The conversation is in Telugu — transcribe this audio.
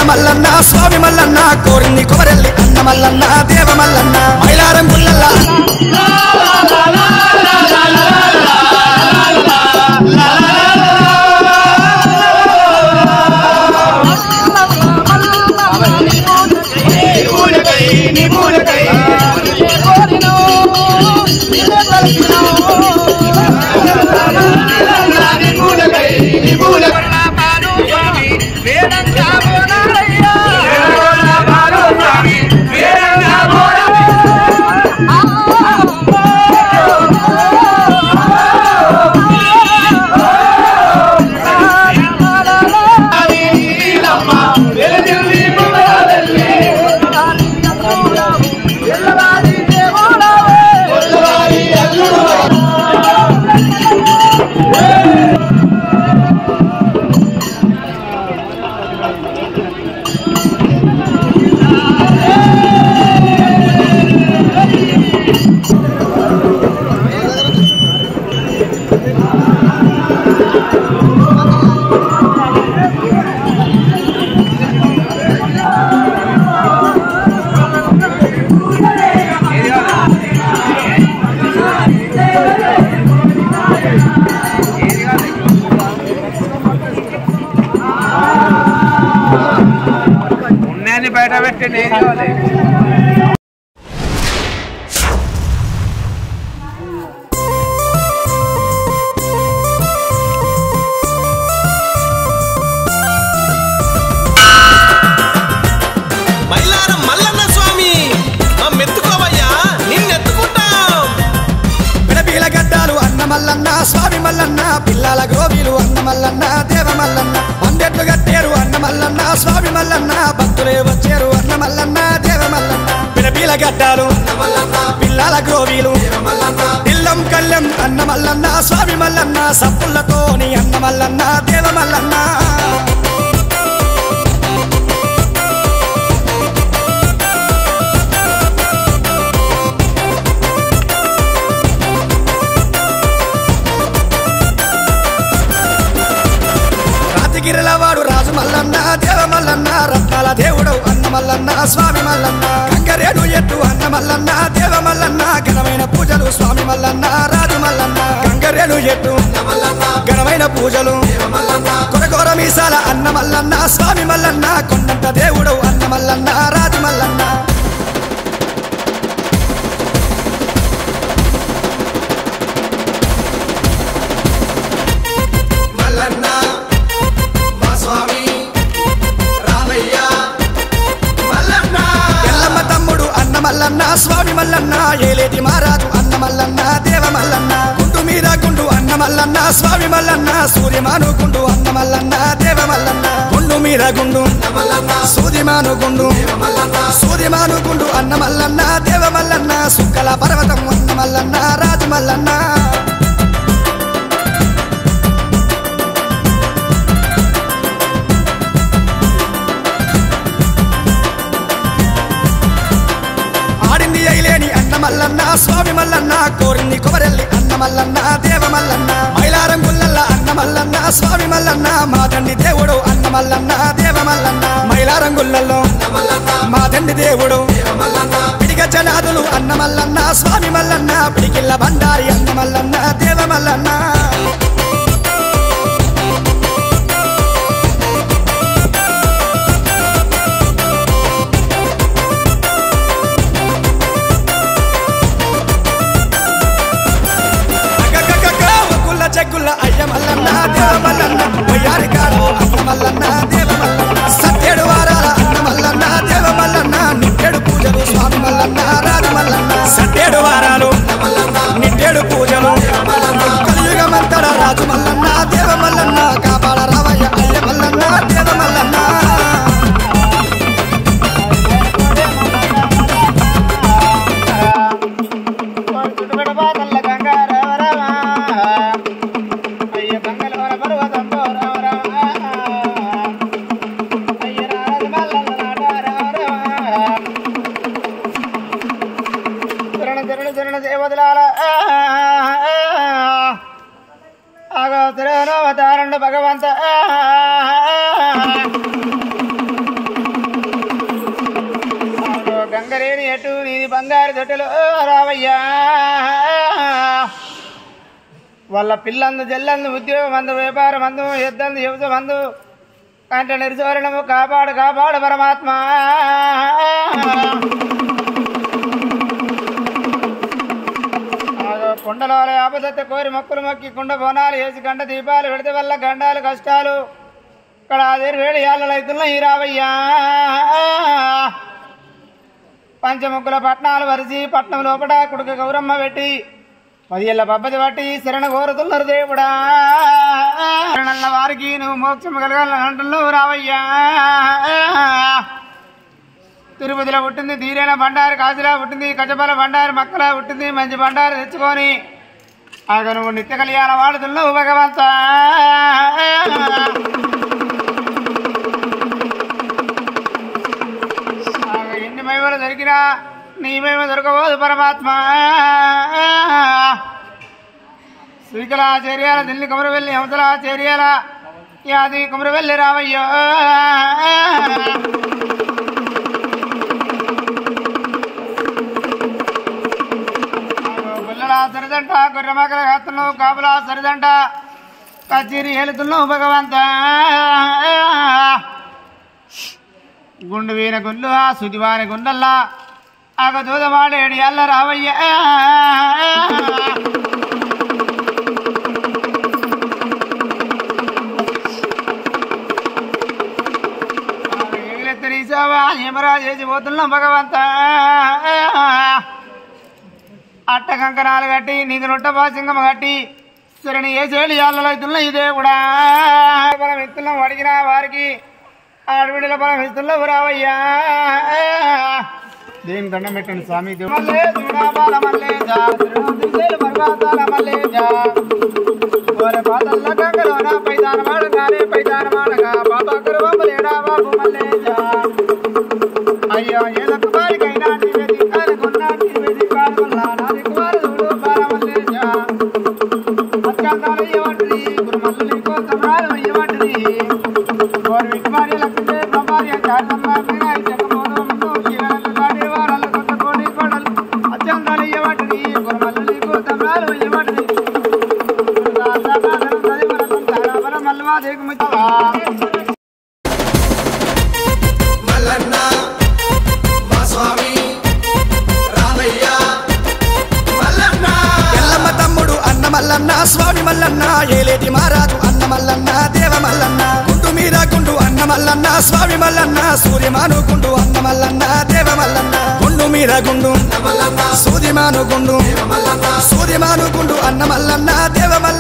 మల్లన్న స్వామి మల్లన్న కోరింది కొమరెల్లి అన్న మల్లన్న దేవ మల్లన్న మైలారం గుల్లల్ల బయట పెట్టండి మైలారం మల్లన్న స్వామి మెత్తుకోవయ్యా నిన్నెత్తుకుంటాం పిడపీల గడ్డాలు అన్న మల్లన్న స్వామి మల్లన్న పిల్లల గోవిలు అన్న మల్లన్న దేవ మల్లన్న అందెట్లు గట్టేరు అన్న మల్లన్న స్వామి మల్లన్న భక్తులే వచ్చారు అన్న మల్లన్న దేవ మల్లన్న పిడపీల గడ్డాలు పిల్లల గోవిలు ఇల్లం కళ్ళెం అన్న మల్లన్న స్వామి మల్లన్న సప్పులతోని అన్న మల్లన్న దేవ మల్లన్న గిరిలవాడు రాజు మల్లన్న దేవ మల్లన్న రత్నాల దేవుడు అన్న మల్లన్న స్వామి మల్లన్న కంకరేడు ఎట్టు అన్న మల్లన్న దేవ మల్లన్న ఘనమైన పూజలు స్వామి మల్లన్న రాజు మల్లన్న కంకరేడు ఎట్టు ఘనమైన పూజలు కొరకొర మీసాల అన్న మల్లన్న స్వామి మల్లన్న కొండంత దేవుడు అన్న మల్లన్న రాజు మల్లన్న మల్లన్న స్వామి మల్లన్న ఏలేటి మహారాజు అన్న మల్లన్న దేవ మల్లన్న గుండు మీద గుండు అన్న మల్లన్న స్వామి మల్లన్న సూర్యమాను గుండు అన్న మల్లన్న దేవ మల్లన్న గుండు మీద గుండు సూర్యమాను గుండు సూర్యమాను గుండు అన్న మల్లన్న దేవ మల్లన్న సుక్కల పర్వతం అన్న మల్లన్న రాజు మల్లన్న మల్లన్న స్వామి మల్లన్న కోరింది కొమరెల్లి అన్న మల్లన్న దేవ మల్లన్న మైలారం గుల్లల్ల అన్న మల్లన్న స్వామి మల్లన్న మా తండ్రి దేవుడు అన్న మల్లన్న దేవ మల్లన్న మైలారం గుల్లల్లో మా తండ్రి దేవుడు పిడిగ జనాదులు అన్న మల్లన్న స్వామి మల్లన్న పిడికిల్ల బండారి అన్న మల్లన్న దేవ మల్లన్న జగ్గుల అయ్య మల్లన్న దేవ మల్లన్న వయ్యారి కాడు అన్న మల్లన్న దేవ మల్లన్న సత్యేడు వారాల అన్న మల్లన్న దేవ మల్లన్న నిట్టేడు పూజలు స్వామి మల్లన్న రాజు మల్లన్న సత్యేడు వారాలు నిట్టేడు పూజలు కలియుగమంతడ రాజు బంగారు దొట్టెలు రావయ్యా వాళ్ళ పిల్లందు జల్లందు ఉద్యోగం అందు వ్యాపారం అందు యుద్ధందు యువత అందు కంట నిర్చోరణము కాపాడు కాపాడు పరమాత్మ కొండలో ఆపదత్త కోరి మొక్కులు మొక్కి కుండ బోనాలు వేసి గంట దీపాలు పెడితే వల్ల గండాలు కష్టాలు ఇక్కడ అదే వేడి ఏళ్ళ రైతుల్లో ఈ రావయ్యా పంచముక్కుల పట్నాలు వరిసి పట్నం లోపల కుడుక గౌరమ్మ పెట్టి 10 ఏళ్ల పబ్బది పట్టి శరణ కోరుతున్నారు దేవుడా శరణల్ల వారికి నువ్వు మోక్షం కలగాలంటున్నావు రావయ్యా తిరుపతిలో పుట్టింది తీరైన బండారు కాశీలో పుట్టింది కచపల బండారు మక్కలా పుట్టింది మంచి బండారు తెచ్చుకొని ఆగ నువ్వు నిత్య కళ్యాణ వాడుతున్నావు భగవంత ఎన్ని మహిమలు దొరికినా నీ మహిమ దొరకబోదు పరమాత్మ శ్రీకళాచార్యాల దిల్లి కుమరవెల్లి హంసలాచార్యాల యాది కుమరవెల్లి రావయ్యో గుల్లలా సరిదంట గుర్రమగల హత్తున్నావు కాపులా సరిదంట కచేరి హేలుతున్నావు భగవంత గుండు వీన గుండు ఆ సుదివాని గుండల్లా ఆగ దూదమాడేడి అల్ల రావయ్య ఎగిలెత్తరీసావా ఏమరా చేసిపోతున్నాం భగవంత అట్ట కంకణాలు కట్టి నీకు నొట్ట పాసింగమ్మ కట్టి సరేని ఏ చేయాలి అల్లలో అవుతున్నా ఇదే కూడా బలం ఇస్తున్నాం అడిగిన వారికి ఆడవిడిల బలం ఇస్తున్నావు రావయ్యా దేని దండం పెట్టండి స్వామి అయ్యో ఏదో కుమారికైనా కొన్నా నాది కుమారు అత్యంతాలయ్యవంటిది గురుమల్లి కోసం రాదు అయ్యవంటిది గోరు కుమారి లక్ష్మీ కుమారి చాటమ్మ మల్లన్న మా స్వామి రామయ్య మల్లన్న ఎల్లమ్మ తమ్ముడు అన్న మల్లన్న స్వామి మల్లన్న ఏలేటి మారాజు అన్న మల్లన్న దేవ మల్లన్న గుండు మీద గుండు అన్న మల్లన్న స్వామి మల్లన్న సూర్యమాను గుండు అన్న మల్లన్న దేవ మల్లన్న గుండు మీద గుండు సూర్యమాను గుండు సూర్యమాను గుండు అన్న మల్లన్న దేవ మల్లన్న